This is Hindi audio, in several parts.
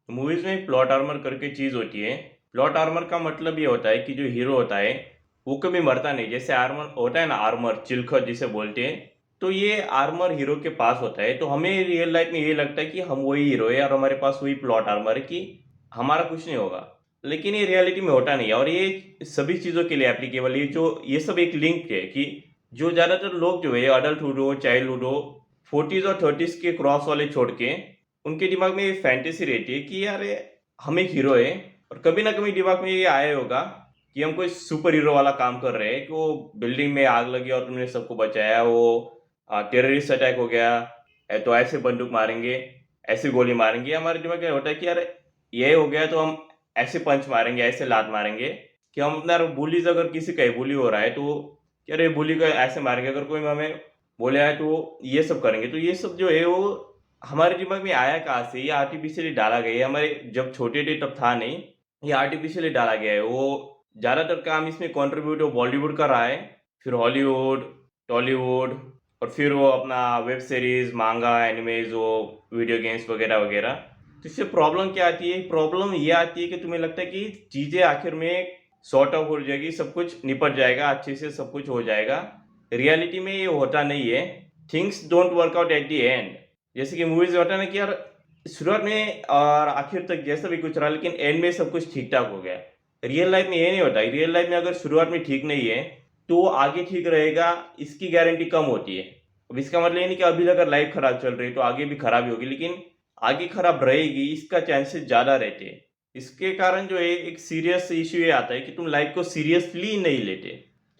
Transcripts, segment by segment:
मूवीज में प्लॉट आर्मर करके चीज होती है। प्लॉट आर्मर का मतलब ये होता है कि जो हीरो होता है वो कभी मरता नहीं। जैसे आर्मर होता है ना, आर्मर चिलखत जिसे बोलते हैं, तो ये आर्मर हीरो के पास होता है। तो हमें रियल लाइफ में ये लगता है कि हम वही हीरो है और हमारे पास वही प्लॉट आर्मर है कि हमारा कुछ नहीं होगा। लेकिन ये रियलिटी में होता नहीं है, और ये सभी चीजों के लिए एप्लीकेबल है। जो ये सब एक लिंक है कि जो ज्यादातर लोग जो है, अडल्टहुड हो चाइल्डहुड हो, 40s और 30s के क्रॉस वाले छोड़ के, उनके दिमाग में ये फैंटेसी रहती है कि यार हम एक हीरो है। और कभी ना कभी दिमाग में ये आया होगा कि हम कोई सुपर हीरो वाला काम कर रहे हैं, कि वो बिल्डिंग में आग लगी और तुमने सबको बचाया, वो टेररिस्ट अटैक हो गया है तो ऐसे बंदूक मारेंगे, ऐसे गोली मारेंगे। हमारे दिमाग में होता है कि यार ये हो गया तो हम ऐसे पंच मारेंगे, ऐसे लात मारेंगे, कि हम अपना बुलीज, अगर किसी का बुली हो रहा है तो यार ये बुली को ऐसे मारेंगे, अगर कोई हमें बोले है तो ये सब करेंगे। तो ये सब जो है वो हमारे दिमाग में आया कहाँ से? ये आर्टिफिशियली डाला गया है। हमारे जब छोटे थे तब था नहीं, ये आर्टिफिशियली डाला गया है। वो ज्यादातर काम इसमें कंट्रीब्यूट वो बॉलीवुड का रहा है, फिर हॉलीवुड, टॉलीवुड, और फिर वो अपना वेब सीरीज, मांगा, एनिमेज, वो वीडियो गेम्स वगैरह वगैरह। तो इससे प्रॉब्लम क्या आती है? प्रॉब्लम ये आती है कि तुम्हें लगता है कि चीजें आखिर में सॉर्ट आउट हो जाएगी, सब कुछ निपट जाएगा, अच्छे से सब कुछ हो जाएगा। रियलिटी में ये होता नहीं है। Things don't work out at the end. जैसे कि मूवीज में होता है ना कि यार शुरुआत में और आखिर तक जैसा भी कुछ रहा, लेकिन एंड में सब कुछ ठीक ठाक हो गया। रियल लाइफ में ये नहीं होता। रियल लाइफ में अगर शुरुआत में ठीक नहीं है तो आगे ठीक रहेगा, इसकी गारंटी कम होती है। अब इसका मतलब ये नहीं कि अभी अगर लाइफ खराब चल रही है तो आगे भी खराब ही होगी, लेकिन आगे खराब रहेगी इसका चांसेस ज्यादा रहते हैं। इसके कारण जो है एक सीरियस इश्यू ये आता है कि तुम लाइफ को सीरियसली नहीं लेते।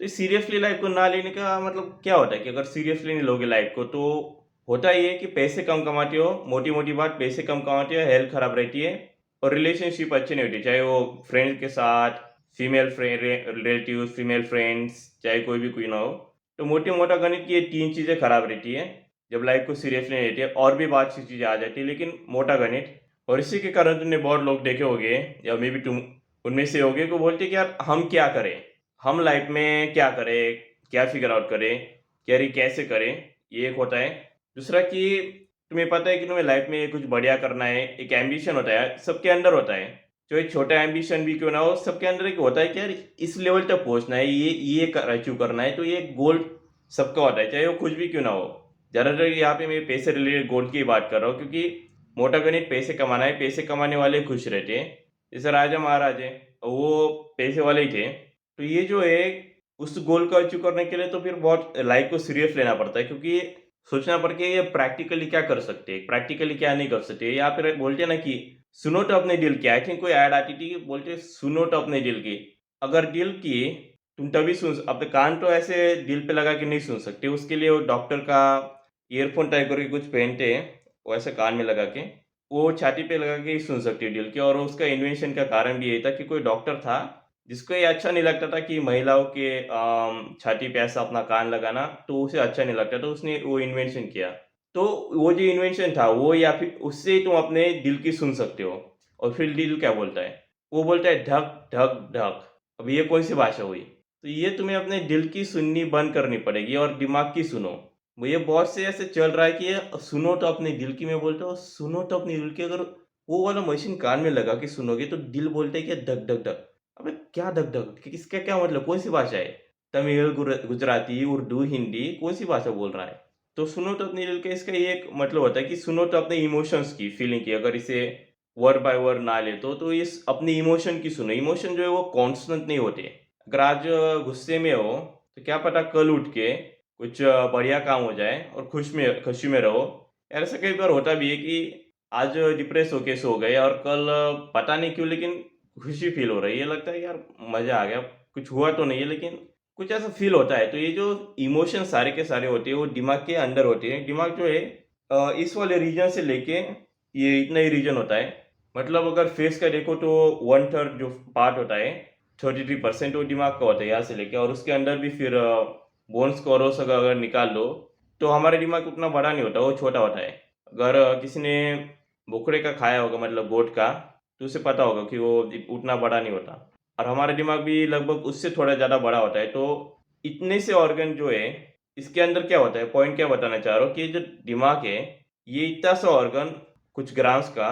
तो सीरियसली लाइफ को ना लेने का मतलब क्या होता है कि अगर सीरियसली नहीं लोगे लाइफ को तो होता ये है कि पैसे कम कमाते हो, मोटी मोटी बात, पैसे कम कमाते हो, हेल्थ खराब रहती है, और रिलेशनशिप अच्छे नहीं होती, चाहे वो फ्रेंड के साथ, female friend relative, female friends, चाहे कोई भी कोई ना हो। तो मोटी मोटा गणित की ये तीन चीजें खराब रहती है जब लाइफ को सीरियसली नहीं लेती है। और भी बात सी चीजें आ जाती है, लेकिन मोटा गणित। और इसी के कारण तुमने बहुत लोग देखे होंगे, या मे भी तुम उनमें से होगे, को बोलते कि यार हम क्या करें, हम लाइफ में क्या करें, क्या फिगर आउट करें, कैरी कैसे करें। ये एक होता है। दूसरा कि तुम्हें पता है कि तुम्हें लाइफ में कुछ बढ़िया करना है, एक एम्बिशन होता है, सबके अंदर होता है। जो एक छोटा एम्बिशन भी क्यों ना हो, सबके अंदर एक होता है कि यार इस लेवल तक पहुंचना है, ये अचीव करना है। तो ये गोल सबका होता है, चाहे वो कुछ भी क्यों ना हो। ज्यादातर यहाँ पे मैं पैसे रिलेटेड गोल की बात कर रहा हूँ, क्योंकि मोटा गणित पैसे कमाना है, पैसे कमाने वाले खुश रहते हैं। जैसे राजा महाराज है, वो पैसे वाले ही थे। तो ये जो है उस गोल को अचीव करने के लिए तो फिर बहुत लाइफ को सीरियस लेना पड़ता है, क्योंकि सोचना पड़ के ये प्रैक्टिकली क्या कर सकते हैं, प्रैक्टिकली क्या नहीं कर सकते। या फिर बोलते हैं ना कि सुनो तो अपने दिल की। आई थिंक कोई ऐड आती थी, बोलते सुनो तो अपने दिल की। अगर दिल की तुम तभी सुन, अपने कान तो ऐसे दिल पे लगा के नहीं सुन सकते, उसके लिए वो डॉक्टर का ईयरफोन टाइप करके कुछ पहनते हैं, वो ऐसे कान में लगा के, वो छाती पे लगा के ही सुन सकते हैं दिल के। और उसका इन्वेंशन का कारण भी ये था कि कोई डॉक्टर था जिसको ये अच्छा नहीं लगता था कि महिलाओं के छाती पे ऐसा अपना कान लगाना, तो उसे अच्छा नहीं लगता, तो उसने वो इन्वेंशन किया। तो वो जो इन्वेंशन था वो, या फिर उससे तुम अपने दिल की सुन सकते हो। और फिर दिल क्या बोलता है? वो बोलता है धक धक धक। अब ये कौन सी भाषा हुई? तो ये तुम्हें अपने दिल की सुननी बंद करनी पड़ेगी और दिमाग की सुनो। वो ये बहुत से ऐसे चल रहा है कि ये सुनो तो अपने दिल की, मैं बोलता हूँ सुनो तो अपने दिल की। अगर वो वाला मशीन कान में लगा के सुनोगे तो दिल बोलता है कि धक धक धक। अबे क्या धक धक, इसका क्या मतलब? कौन सी भाषा है? तमिल, गुजराती, उर्दू, हिंदी, कौन सी भाषा बोल रहा है? तो सुनो तो अपने दिल का, इसका ये एक मतलब होता है कि सुनो तो अपने इमोशंस की, फीलिंग की। अगर इसे वर्ड बाय वर्ड ना ले तो इस अपने इमोशन की सुनो। इमोशन जो है वो कांस्टेंट नहीं होते। अगर आज गुस्से में हो तो क्या पता कल उठ के कुछ बढ़िया काम हो जाए और खुशी में रहो। यार ऐसा कई बार होता भी है कि आज डिप्रेस होके सो गए और कल पता नहीं क्यों लेकिन खुशी फील हो रही है, लगता है यार मजा आ गया, कुछ हुआ तो नहीं है लेकिन कुछ ऐसा फील होता है। तो ये जो इमोशन सारे के सारे होते हैं वो दिमाग के अंदर होते हैं। दिमाग जो है इस वाले रीजन से लेके ये इतना ही रीजन होता है। मतलब अगर फेस का देखो तो 1/3 जो पार्ट होता है, 33% वो दिमाग का होता है यहाँ से लेके। और उसके अंदर भी फिर बोन्स को और वो सब अगर निकाल लो तो हमारे दिमाग उतना बड़ा नहीं होता, वो छोटा होता है। अगर किसी ने बोकरे का खाया होगा, मतलब गोट का, तो उसे पता होगा कि वो उतना बड़ा नहीं होता। और हमारा दिमाग भी लगभग उससे थोड़ा ज़्यादा बड़ा होता है। तो इतने से ऑर्गन जो है, इसके अंदर क्या होता है, पॉइंट क्या बताना चाह रहा हूँ कि जो दिमाग है, ये इतना सा ऑर्गन कुछ ग्राम्स का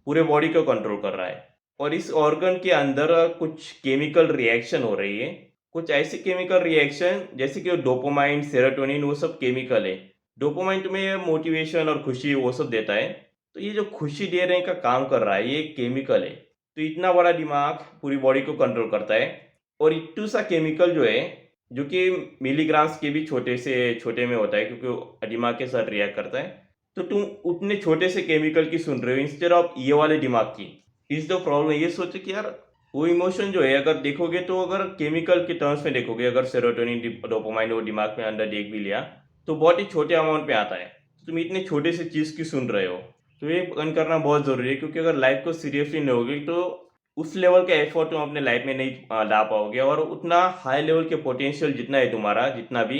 पूरे बॉडी को कंट्रोल कर रहा है। और इस ऑर्गन के अंदर कुछ केमिकल रिएक्शन हो रही है, कुछ ऐसी केमिकल रिएक्शन जैसे कि डोपामाइन, सेरोटोनिन, वो सब केमिकल है। डोपामाइन तुम्हें मोटिवेशन और खुशी वो सब देता है, तो ये जो खुशी देने का काम कर रहा है ये केमिकल है। तो इतना बड़ा दिमाग पूरी बॉडी को कंट्रोल करता है, और इट्टू सा केमिकल जो है, जो कि मिलीग्राम्स के भी छोटे से छोटे में होता है क्योंकि वो दिमाग के साथ रिएक्ट करता है। तो तुम उतने छोटे से केमिकल की सुन रहे हो इंस्टेड ऑफ ये वाले दिमाग की। इज द प्रॉब्लम, ये सोचो कि यार वो इमोशन जो है अगर देखोगे तो अगर केमिकल के टर्म्स में देखोगे, अगर सेरोटोनिन, डोपामाइन वो दिमाग में अंदर देख भी लिया तो बहुत ही छोटे अमाउंट पे आता है। तो तुम इतने छोटे से चीज की सुन रहे हो, तो ये बंद करना बहुत जरूरी है, क्योंकि अगर लाइफ को सीरियसली लोगे तो उस लेवल का एफर्ट तुम अपने लाइफ में नहीं ला पाओगे, और उतना हाई लेवल के पोटेंशियल जितना है तुम्हारा, जितना भी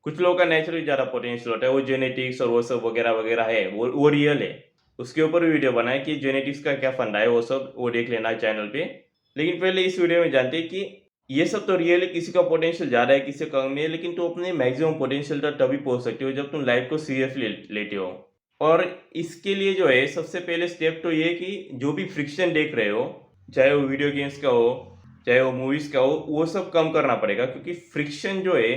कुछ लोगों का नेचुरली ज़्यादा पोटेंशियल होता है, वो जेनेटिक्स और वो सब वगैरह वगैरह है, वो रियल है। उसके ऊपर भी वीडियो बनाए कि जेनेटिक्स का क्या फंडा है, वो सब वो देख लेना चैनल पे। लेकिन पहले इस वीडियो में जानते हैं कि ये सब तो रियल है, किसी का पोटेंशियल ज़्यादा है, किसी का कम है, लेकिन तुम अपने मैक्सिमम पोटेंशियल तक तभी पहुंच सकते हो जब तुम लाइफ को सीरियसली लेते हो। और इसके लिए जो है सबसे पहले स्टेप तो ये कि जो भी फ्रिक्शन देख रहे हो, चाहे वो वीडियो गेम्स का हो, चाहे वो मूवीज का हो, वो सब कम करना पड़ेगा, क्योंकि फ्रिक्शन जो है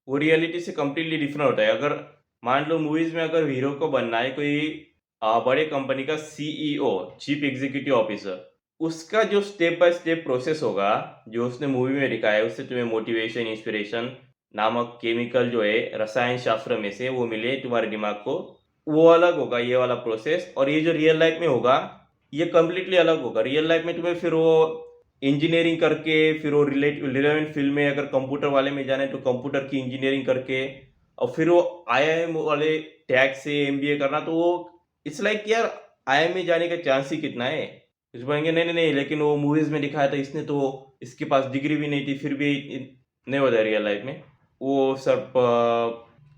वो रियलिटी से कम्प्लीटली डिफरेंट होता है। अगर मान लो मूवीज में अगर हीरो को बनना है कोई बड़े कंपनी का सीईओ, चीफ एग्जीक्यूटिव ऑफिसर, उसका जो स्टेप बाय स्टेप प्रोसेस होगा, जो उसने मूवी में दिखाया है, उससे तुम्हें मोटिवेशन, इंस्पिरेशन नामक केमिकल जो है रसायन शास्त्र में से वो मिले तुम्हारे दिमाग को, वो अलग होगा ये वाला प्रोसेस। और ये जो रियल लाइफ में होगा ये कम्प्लीटली अलग होगा। रियल लाइफ में तुम्हें फिर वो इंजीनियरिंग करके, फिर वो रिलेवेंट फील्ड में अगर कंप्यूटर वाले में जाना है तो कंप्यूटर की इंजीनियरिंग करके, और फिर वो आईआईएम वाले टैग से एमबीए करना, तो वो इट्स लाइक यार आईआईएम में जाने का चांस ही कितना है। कुछ बोलेंगे नहीं नहीं नहीं, लेकिन वो मूवीज में दिखाया था इसने, तो इसके पास डिग्री भी नहीं थी फिर भी नहीं होता रियल लाइफ में। वो सब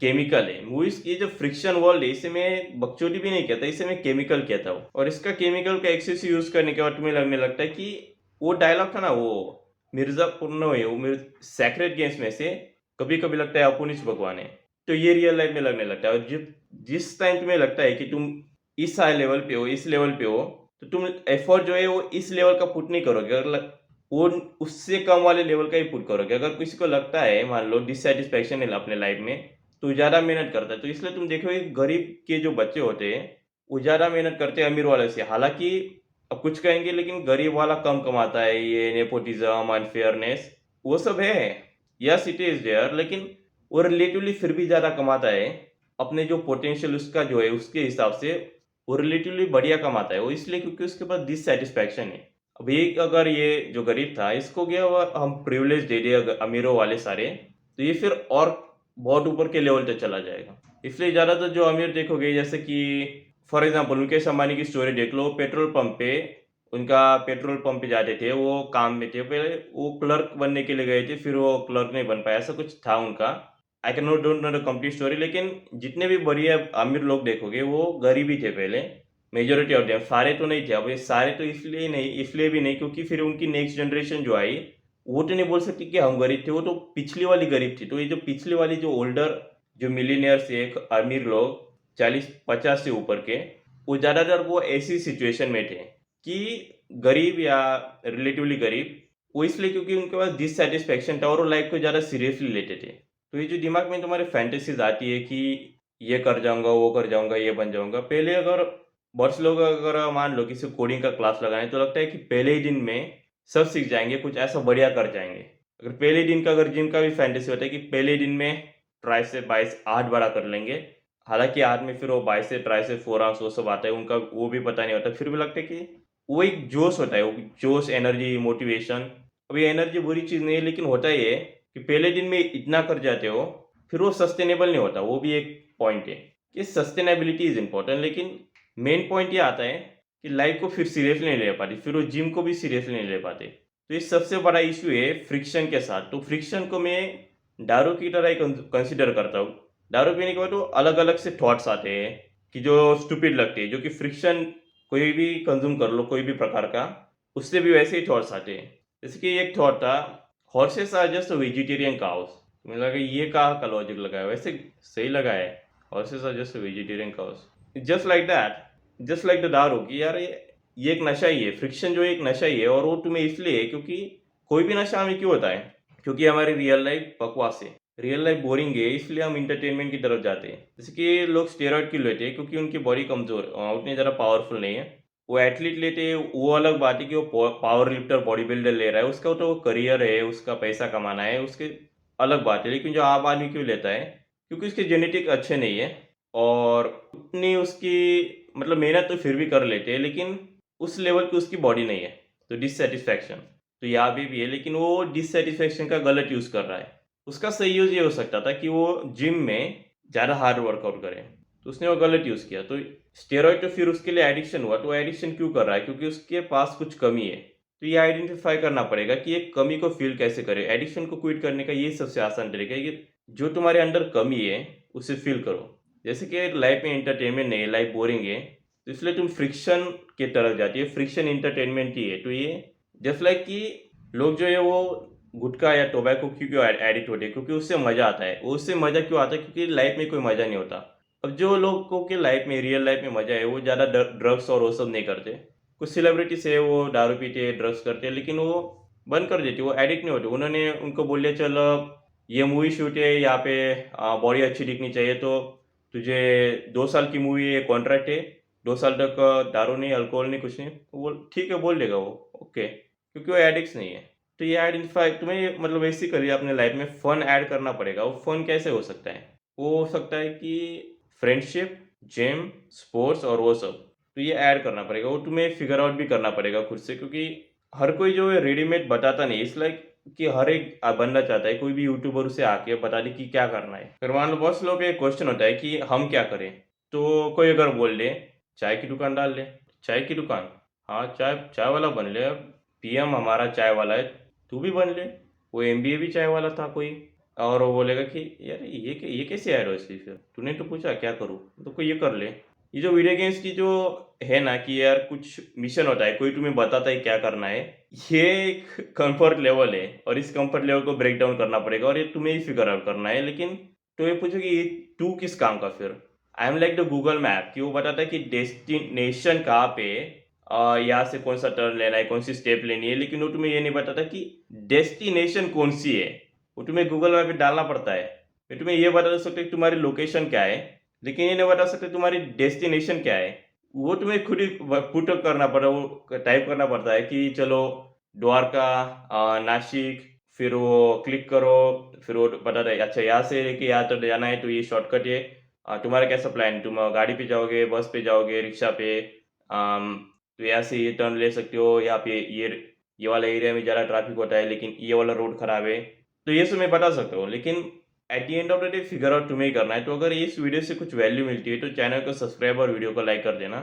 केमिकल है। मूवीज की जो फ्रिक्शन वर्ल्ड है इसे मैं बकचोदी भी नहीं कहता, इसे मैं केमिकल कहता हूँ। और इसका केमिकल का एक्सेस यूज करने के बाद तुम्हें लगने लगता है कि वो डायलॉग था ना, वो मिर्जापुर में है, वो सैक्रेड गेम्स में से, कभी कभी लगता है अपुनिश भगवान है, तो ये रियल लाइफ में लगने लगता है। और जिस टाइम तुम्हें लगता है कि तुम इस हाई लेवल पे हो, इस लेवल पे हो, तो तुम एफर्ट जो है वो इस लेवल का पुट नहीं करोगे, अगर वो उससे कम वाले लेवल का ही पुट करोगे। अगर किसी को लगता है मान लो डिससेटिस्फैक्शन है अपने लाइफ में, तो ज़्यादा मेहनत करता है। तो इसलिए तुम देखोगे गरीब के जो बच्चे होते हैं वो ज़्यादा मेहनत करते हैं अमीर वाले से। हालांकि अब कुछ कहेंगे लेकिन गरीब वाला कम कमाता है, ये नेपोटिज्म, अनफेयरनेस वो सब है, यस इट इज देयर, लेकिन वो रिलेटिवली फिर भी ज़्यादा कमाता है। अपने जो पोटेंशियल उसका जो है उसके हिसाब से वो रिलेटिवली बढ़िया कमाता है। वो इसलिए क्योंकि उसके पास डिससेटिस्फैक्शन है। अब एक अगर ये जो गरीब था इसको गया हम प्रिविलेज दे दिए अमीरों वाले सारे, तो ये फिर और बहुत ऊपर के लेवल तक चला जाएगा। इसलिए ज़्यादातर जो अमीर देखोगे, जैसे कि फॉर एग्जांपल मुकेश अंबानी की स्टोरी देख लो, पेट्रोल पंप पे उनका पेट्रोल पंप पे जाते थे, वो काम में थे, पहले वो क्लर्क बनने के लिए गए थे, फिर वो क्लर्क नहीं बन पाया, ऐसा कुछ था उनका। I can not don't know the complete story, लेकिन जितने भी बढ़िया अमीर लोग देखोगे वो गरीब ही थे पहले, मेजोरिटी ऑफ देम। सारे तो नहीं थे। अब ये सारे तो इसलिए भी नहीं क्योंकि फिर उनकी नेक्स्ट जनरेशन जो आई वो तो नहीं बोल सकती कि हम गरीब थे, वो तो पिछली वाली गरीब थी। तो ये जो पिछली वाली जो ओल्डर जो मिलीनियर्स एक अमीर लोग 40-50 से ऊपर के, वो ज़्यादातर वो ऐसी सिचुएशन में थे कि गरीब या रिलेटिवली गरीब, वो इसलिए क्योंकि उनके पास डिससेटिस्फैक्शन था और वो लाइफ को ज़्यादा सीरियसली लेते थे। तो ये जो दिमाग में तुम्हारे फैंटेसीज आती है कि ये कर जाऊंगा, वो कर जाऊंगा, ये बन जाऊंगा, पहले अगर बहुत से लोग अगर मान लो किसी कोडिंग का क्लास लगाएं तो लगता है कि पहले ही दिन में सब सीख जाएंगे, कुछ ऐसा बढ़िया कर जाएंगे। अगर पहले दिन का, अगर जिम का भी फैंटेसी होता है कि पहले दिन में ट्राई से 22 8 बड़ा कर लेंगे, हालांकि आज में फिर वो 22 से ट्राई से 4 आंस वो सब आता है उनका, वो भी पता नहीं होता, फिर भी लगता है कि वो एक जोश होता है, वो जोश, एनर्जी, मोटिवेशन। अब ये एनर्जी बुरी चीज़ नहीं है, लेकिन होता ही है कि पहले दिन में इतना कर जाते हो फिर वो सस्टेनेबल नहीं होता। वो भी एक पॉइंट है कि सस्टेनेबिलिटी इज इम्पोर्टेंट, लेकिन मेन पॉइंट ये आता है कि लाइफ को फिर सीरियसली नहीं ले पाती, फिर वो जिम को भी सीरियसली नहीं ले पाते। तो ये सबसे बड़ा इशू है फ्रिक्शन के साथ। तो फ्रिक्शन को मैं दारू की तरह ही कंसिडर करता हूँ। दारू पीने के बाद तो अलग अलग से थॉट्स आते हैं कि जो स्टूपिड लगते हैं, जो कि फ्रिक्शन कोई भी कंज्यूम कर लो कोई भी प्रकार का, उससे भी वैसे ही थॉट्स आते हैं। जैसे कि एक थॉट था, horses are just vegetarian cows. मुझे लगा ये कहाँ का लॉजिक लगाया, वैसे सही लगा है, horses are just vegetarian cows, just like that, just like the दारू की यार, ये ये एक नशा ही है, फ्रिक्शन जो है एक नशा ही है, और वो तुम्हें इसलिए है क्योंकि कोई भी नशा हमें क्यों होता है? क्योंकि हमारी रियल लाइफ बकवास है, रियल लाइफ बोरिंग है, इसलिए हम इंटरटेनमेंट की तरफ जाते हैं। जैसे कि लोग स्टेरॉइड क्यों लेते हैं? क्योंकि उनकी बॉडी कमजोर उतनी ज़्यादा पावरफुल नहीं है। वो एथलीट लेते हैं, वो अलग बात है कि वो पावर लिफ्टर बॉडी बिल्डर ले रहा है, उसका तो करियर है, उसका पैसा कमाना है, उसके अलग बात है। लेकिन जो आम आदमी क्यों लेता है? क्योंकि उसके जेनेटिक अच्छे नहीं है, और उतनी उसकी मतलब मेहनत तो फिर भी कर लेते हैं, लेकिन उस लेवल की उसकी बॉडी नहीं है, तो डिससैटिस्फैक्शन तो यहाँ पे भी है। लेकिन वो डिससैटिस्फैक्शन का गलत यूज़ कर रहा है। उसका सही यूज़ ये हो सकता था कि वो जिम में ज़्यादा हार्ड वर्कआउट करे, तो उसने वो गलत यूज़ किया। तो स्टेरॉइड तो फिर उसके लिए एडिक्शन हुआ, तो एडिक्शन क्यों कर रहा है? क्योंकि उसके पास कुछ कमी है। तो ये आइडेंटिफाई करना पड़ेगा कि एक कमी को फील कैसे करे। एडिक्शन को क्विट करने का ये सबसे आसान तरीका है कि जो तुम्हारे अंदर कमी है उसे फील करो। जैसे कि लाइफ में एंटरटेनमेंट नहीं है, लाइफ बोरिंग है, तो इसलिए तुम फ्रिक्शन की तरफ जाती है। फ्रिक्शन एंटरटेनमेंट ही है। तो ये जस्ट लाइक कि लोग जो है वो गुटखा या टोबैको क्यों एडिक्ट होते हैं? क्योंकि उससे मज़ा आता है। वो उससे मज़ा क्यों आता है? क्योंकि लाइफ में कोई मज़ा नहीं होता। अब जो लोगों के लाइफ में, रियल लाइफ में मज़ा है, वो ज़्यादा ड्रग्स और वो सब नहीं करते। कुछ सेलिब्रिटीज है वो दारू पीते हैं, ड्रग्स करते हैं, लेकिन वो बंद कर देते, वो एडिक्ट नहीं होते। उन्होंने उनको बोल दिया चल ये मूवी शूट है, यहाँ पे बॉडी अच्छी दिखनी चाहिए, तो तुझे 2 साल की मूवी है, कॉन्ट्रैक्ट है, 2 साल तक दारू नहीं, अल्कोहल नहीं, कुछ नहीं। वो ठीक है बोल देगा वो, ओके, क्योंकि वो एडिक्ट नहीं है। तो ये आइडेंटिफाई तुम्हें मतलब बेसिकली अपने लाइफ में फन ऐड करना पड़ेगा। वो फन कैसे हो सकता है? वो हो सकता है कि फ्रेंडशिप, जिम, स्पोर्ट्स और वो सब। तो ये ऐड करना पड़ेगा, वो तुम्हें फिगर आउट भी करना पड़ेगा खुद से, क्योंकि हर कोई जो है रेडीमेड बताता नहीं। इस लाइक कि हर एक बनना चाहता है, कोई भी यूट्यूबर उसे आके बता दे कि क्या करना है। फिर मान लो बहुत से लोग एक क्वेश्चन होता है कि हम क्या करें? तो कोई अगर बोल दे चाय की दुकान डाल ले। चाय की दुकान? हाँ, चाय चाय वाला बन ले। अब पीएम हमारा चाय वाला है, तू भी बन ले। वो एमबीए भी चाय वाला था कोई, और वो बोलेगा कि यार ये कैसे ऐड हो इसकी? फिर तूने तो पूछा क्या करूँ, तो कोई ये कर ले। ये जो वीडियो गेम्स की जो है ना कि यार कुछ मिशन होता है, कोई तुम्हें बताता है क्या करना है, ये एक कंफर्ट लेवल है, और इस कंफर्ट लेवल को ब्रेक डाउन करना पड़ेगा, और ये तुम्हें ही फिगर आउट करना है। लेकिन तो ये पूछो कि ये तू किस काम का? फिर I am like the Google map, कि वो बताता है कि डेस्टिनेशन कहाँ पे, यहाँ से कौन सा टर्न लेना है, कौन सी स्टेप लेनी है, लेकिन वो तुम्हें ये नहीं बताता कि डेस्टिनेशन कौन सी है। वो तुम्हें गूगल मैप पे डालना पड़ता है। मैं तुम्हें ये बता सकते कि तुम्हारी लोकेशन क्या है, लेकिन ये नहीं बता सकते तुम्हारी डेस्टिनेशन क्या है। वो तुम्हें खुद ही पुट करना पड़ा, वो टाइप करना पड़ता है कि चलो द्वारका, नासिक, फिर वो क्लिक करो, फिर वो बताता है अच्छा यहाँ से लेके यहाँ तक जाना है, तो ये शॉर्टकट है। तुम्हारा कैसा प्लान? तुम गाड़ी पे जाओगे, बस पे जाओगे, रिक्शा पे? तो यहाँ से ये टर्न ले सकते हो, यहाँ पे ये वाला एरिया में ज़्यादा ट्रैफिक होता है, लेकिन ये वाला रोड खराब है। तो ये सब मैं बता सकता हूँ, लेकिन at the end of the day figure out तुम्हें ही करना है। तो अगर इस वीडियो से कुछ वैल्यू मिलती है तो चैनल को सब्सक्राइब और वीडियो को लाइक कर देना।